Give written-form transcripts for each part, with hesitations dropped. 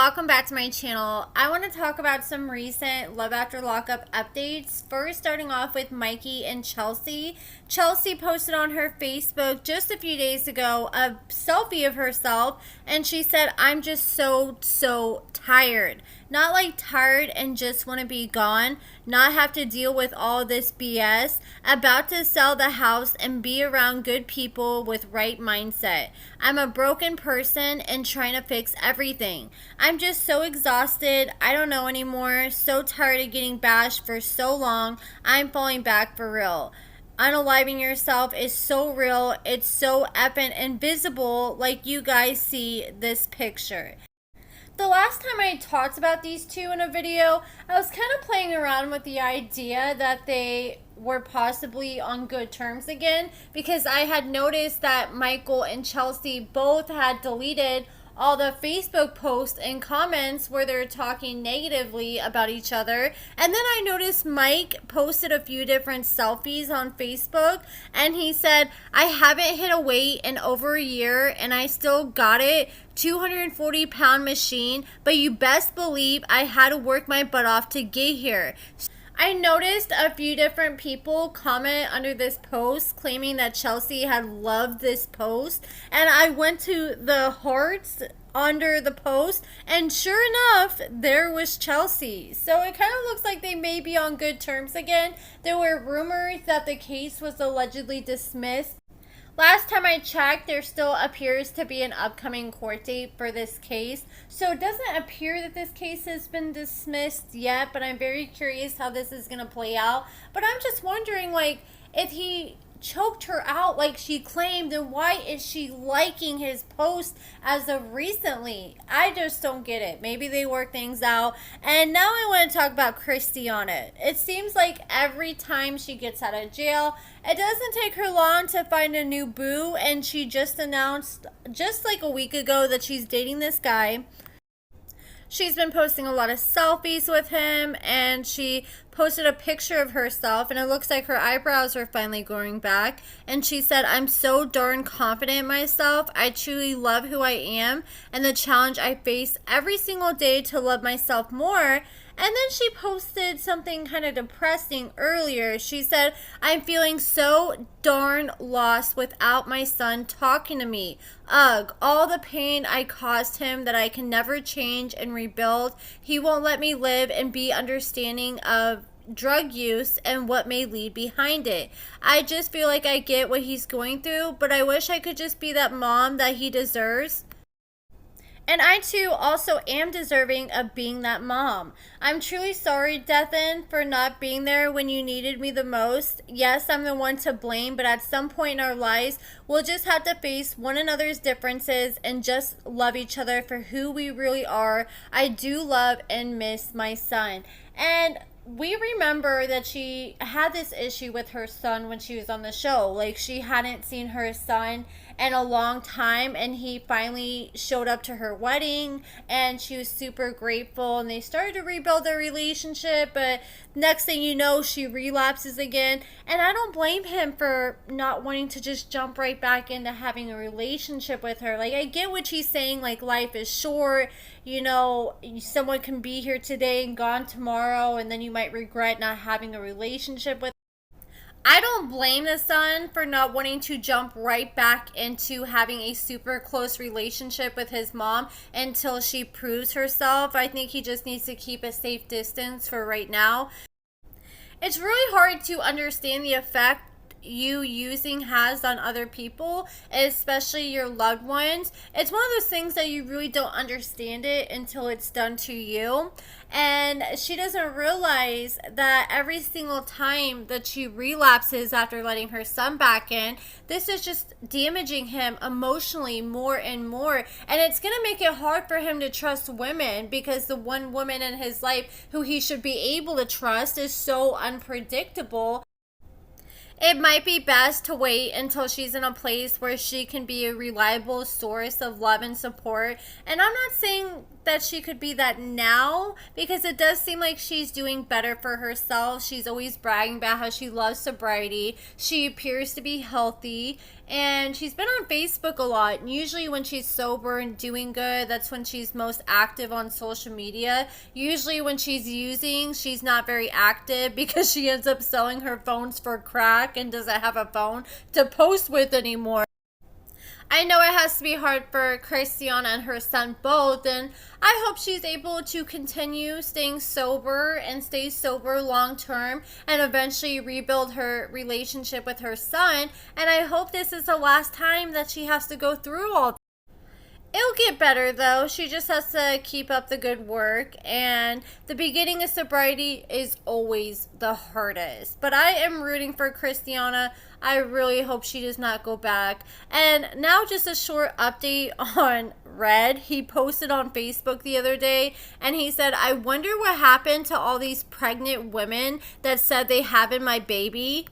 welcome back to my channel. I want to talk about some recent Love After Lockup updates. First, starting off with Mikey and Chelsea. Chelsea posted on her Facebook just a few days ago a selfie of herself, and she said, "I'm just so tired." Not like tired and just want to be gone, not have to deal with all this BS, about to sell the house and be around good people with right mindset. I'm a broken person and trying to fix everything. I'm just so exhausted. I don't know anymore. So tired of getting bashed for so long. I'm falling back for real. Unaliving yourself is so real. It's so effing invisible, like you guys see this picture. The last time I talked about these two in a video, I was kind of playing around with the idea that they were possibly on good terms again, because I had noticed that Michael and Chelsea both had deleted all the Facebook posts and comments where they're talking negatively about each other. And then I noticed Mike posted a few different selfies on Facebook, and he said, "I haven't hit a weight in over a year and I still got it, 240-pound machine, but you best believe I had to work my butt off to get here." I noticed a few different people comment under this post claiming that Chelsea had loved this post, and I went to the hearts under the post, and sure enough, there was Chelsea. So it kind of looks like they may be on good terms again. There were rumors that the case was allegedly dismissed. Last time I checked, there still appears to be an upcoming court date for this case. So it doesn't appear that this case has been dismissed yet, but I'm very curious how this is going to play out. But I'm just wondering, like, if he choked her out like she claimed, then why is she liking his post as of recently? I just don't get it. Maybe they work things out. And now I want to talk about Kristianna. It seems like every time she gets out of jail, it doesn't take her long to find a new boo, and she just announced just like a week ago that she's dating this guy. She's been posting a lot of selfies with him, and she posted a picture of herself, and it looks like her eyebrows are finally growing back. And she said, "I'm so darn confident in myself. I truly love who I am and the challenge I face every single day to love myself more." And then she posted something kind of depressing earlier. She said, "I'm feeling so darn lost without my son talking to me. Ugh, all the pain I caused him that I can never change and rebuild. He won't let me live and be understanding of drug use and what may lead behind it. I just feel like I get what he's going through, but I wish I could just be that mom that he deserves. And I too also am deserving of being that mom. I'm truly sorry, Dethan, for not being there when you needed me the most. Yes, I'm the one to blame, but at some point in our lives, we'll just have to face one another's differences and just love each other for who we really are. I do love and miss my son." And we remember that she had this issue with her son when she was on the show. Like, she hadn't seen her son in a long time, and he finally showed up to her wedding, and she was super grateful, and they started to rebuild their relationship. But next thing you know, she relapses again, and I don't blame him for not wanting to just jump right back into having a relationship with her. Like, I get what she's saying, like, life is short, you know, someone can be here today and gone tomorrow, and then you might regret not having a relationship with. I don't blame the son for not wanting to jump right back into having a super close relationship with his mom until she proves herself. I think he just needs to keep a safe distance for right now. It's really hard to understand the effect you using has on other people, especially your loved ones. It's one of those things that you really don't understand it until it's done to you. And she doesn't realize that every single time that she relapses after letting her son back in, this is just damaging him emotionally more and more. And it's going to make it hard for him to trust women, because the one woman in his life who he should be able to trust is so unpredictable. It might be best to wait until she's in a place where she can be a reliable source of love and support. And I'm not saying that she could be that now, because it does seem like she's doing better for herself. She's always bragging about how she loves sobriety. She appears to be healthy, and she's been on Facebook a lot. And usually when she's sober and doing good, that's when she's most active on social media. Usually when she's using, she's not very active because she ends up selling her phones for crack and doesn't have a phone to post with anymore. I know it has to be hard for Kristianna and her son both, and I hope she's able to continue staying sober and stay sober long term and eventually rebuild her relationship with her son. And I hope this is the last time that she has to go through all. It'll get better though. She just has to keep up the good work, and the beginning of sobriety is always the hardest. But I am rooting for Kristianna. I really hope she does not go back. And now just a short update on Red. He posted on Facebook the other day and he said, "I wonder what happened to all these pregnant women that said they having my baby.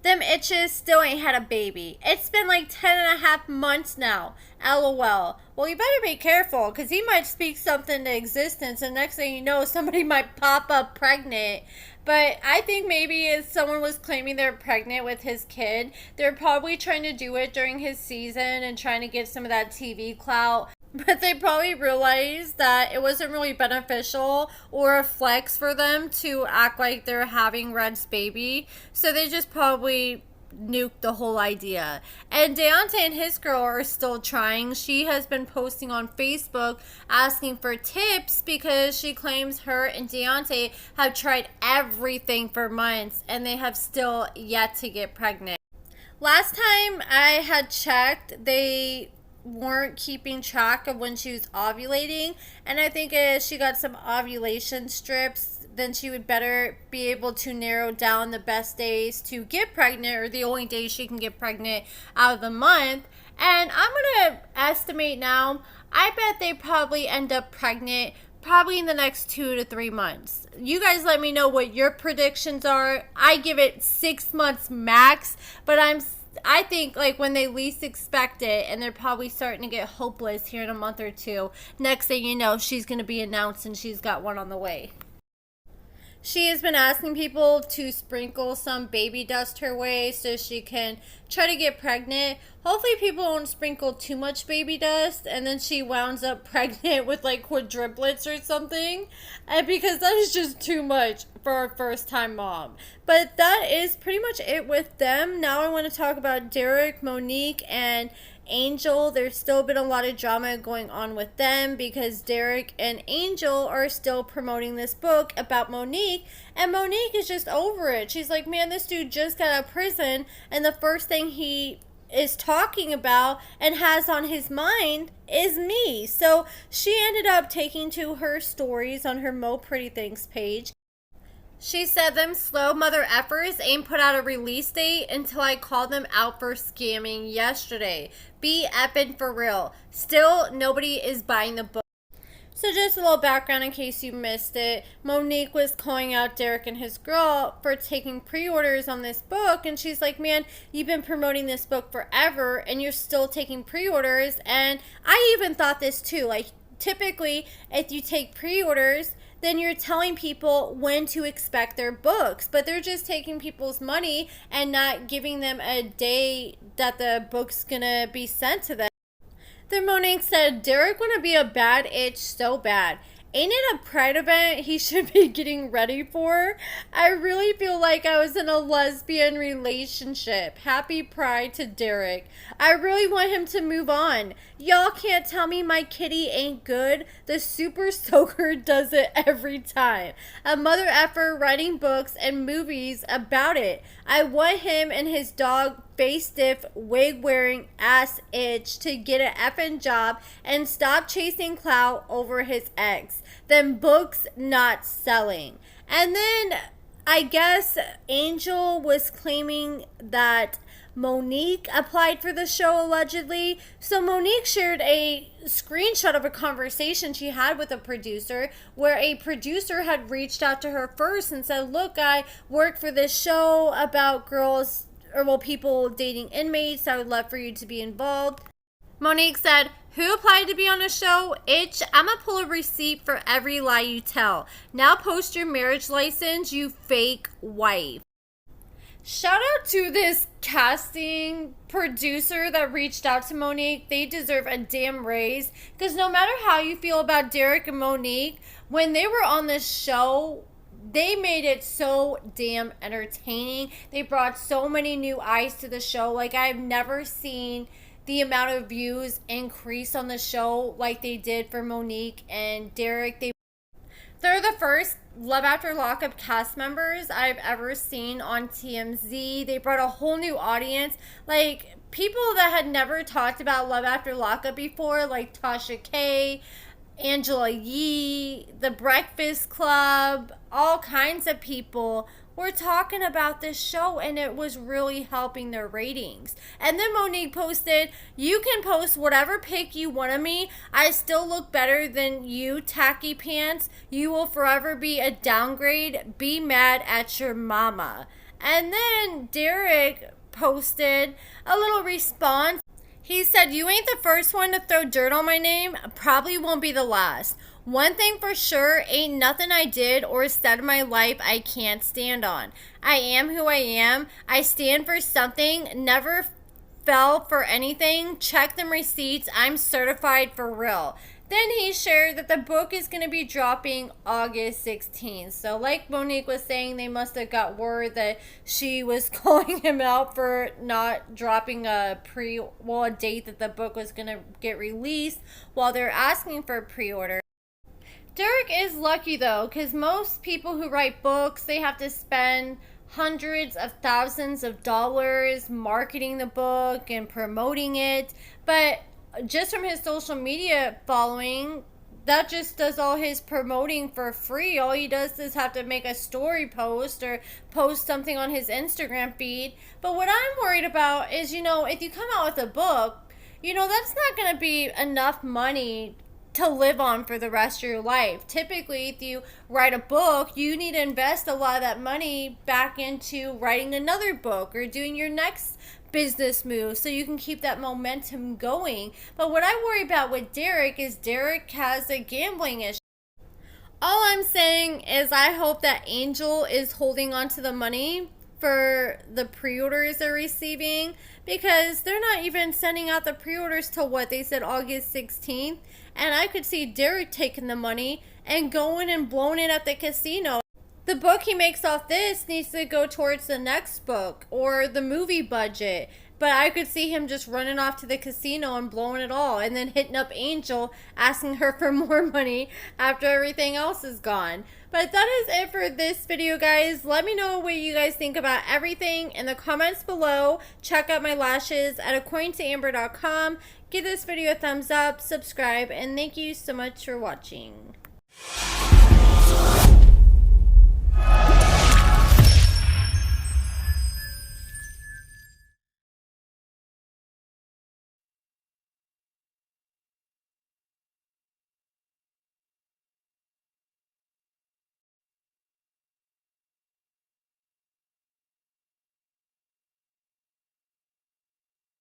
Them itches still ain't had a baby. It's been like 10.5 months now. LOL. Well, you better be careful, because he might speak something into existence, and next thing you know, somebody might pop up pregnant." But I think maybe if someone was claiming they're pregnant with his kid, they're probably trying to do it during his season and trying to get some of that TV clout. But they probably realized that it wasn't really beneficial or a flex for them to act like they're having Red's baby. So they just probably nuked the whole idea. And Deontay and his girl are still trying. She has been posting on Facebook asking for tips because she claims her and Deontay have tried everything for months and they have still yet to get pregnant. Last time I had checked, they weren't keeping track of when she was ovulating, and I think if she got some ovulation strips, then she would better be able to narrow down the best days to get pregnant, or the only days she can get pregnant out of the month. And I'm gonna estimate now, I bet they probably end up pregnant probably in the next 2 to 3 months. You guys let me know what your predictions are. I give it 6 months max, but I think like when they least expect it, and they're probably starting to get hopeless here in a month or two, next thing you know, she's going to be announced and she's got one on the way. She has been asking people to sprinkle some baby dust her way so she can try to get pregnant. Hopefully people don't sprinkle too much baby dust and then she wounds up pregnant with like quadruplets or something, because that is just too much for a first time mom. But that is pretty much it with them. Now I want to talk about Derek, Monique, and Angel. There's still been a lot of drama going on with them because Derek and Angel are still promoting this book about Monique, and Monique is just over it. She's like, man, this dude just got out of prison, and the first thing he is talking about and has on his mind is me. So she ended up taking to her stories on her Mo Pretty Things page. She said them slow mother effers ain't put out a release date until I called them out for scamming yesterday. Be eppin' for real. Still, nobody is buying the book. So just a little background in case you missed it. Monique was calling out Derek and his girl for taking pre-orders on this book, and she's like, man, you've been promoting this book forever and you're still taking pre-orders. And I even thought this too, like typically if you take pre-orders, then you're telling people when to expect their books, but they're just taking people's money and not giving them a day that the book's gonna be sent to them. Then Monique said, Derek wanna be a bad itch so bad. Ain't it a Pride event he should be getting ready for? I really feel like I was in a lesbian relationship. Happy Pride to Derek. I really want him to move on. Y'all can't tell me my kitty ain't good. The Super Soaker does it every time. A mother effer writing books and movies about it. I want him and his dog face stiff, wig wearing ass itch to get an effing job and stop chasing clout over his ex. Then books not selling. And then I guess Angel was claiming that Monique applied for the show allegedly. So Monique shared a screenshot of a conversation she had with a producer where a producer had reached out to her first and said, look, I work for this show about girls or well, people dating inmates. I would love for you to be involved. Monique said, who applied to be on the show? I'ma pull a receipt for every lie you tell. Now post your marriage license, you fake wife. Shout out to this casting producer that reached out to Monique. They deserve a damn raise. Because no matter how you feel about Derek and Monique, when they were on this show, they made it so damn entertaining. They brought so many new eyes to the show. Like, I've never seen the amount of views increase on the show like they did for Monique and Derek. They're the first Love After Lockup cast members I've ever seen on TMZ. They brought a whole new audience. Like, people that had never talked about Love After Lockup before, like Tasha K, Angela Yee, The Breakfast Club, all kinds of people were talking about this show, and it was really helping their ratings. And then Monique posted, you can post whatever pic you want of me. I still look better than you, tacky pants. You will forever be a downgrade. Be mad at your mama. And then Derek posted a little response. He said, you ain't the first one to throw dirt on my name. Probably won't be the last. One thing for sure, ain't nothing I did or said in my life I can't stand on. I am who I am. I stand for something. Never fell for anything. Check them receipts. I'm certified for real. Then he shared that the book is going to be dropping August 16th. So like Monique was saying, they must have got word that she was calling him out for not dropping a date that the book was going to get released while they're asking for a pre-order. Derek is lucky though, because most people who write books, they have to spend hundreds of thousands of dollars marketing the book and promoting it. But just from his social media following, that just does all his promoting for free. All he does is have to make a story post or post something on his Instagram feed. But what I'm worried about is, if you come out with a book, that's not going to be enough money to live on for the rest of your life. Typically, if you write a book, you need to invest a lot of that money back into writing another book or doing your next business move so you can keep that momentum going. But what I worry about with Derek is Derek has a gambling issue. All I'm saying is I hope that Angel is holding on to the money for the pre-orders they're receiving, because they're not even sending out the pre-orders till what they said August 16th. And I could see Derek taking the money and going and blowing it at the casino. The book he makes off this needs to go towards the next book or the movie budget. But I could see him just running off to the casino and blowing it all and then hitting up Angel, asking her for more money after everything else is gone. But that is it for this video, guys. Let me know what you guys think about everything in the comments below. Check out my lashes at AccordingtoAmber.com. Give this video a thumbs up, subscribe, and thank you so much for watching.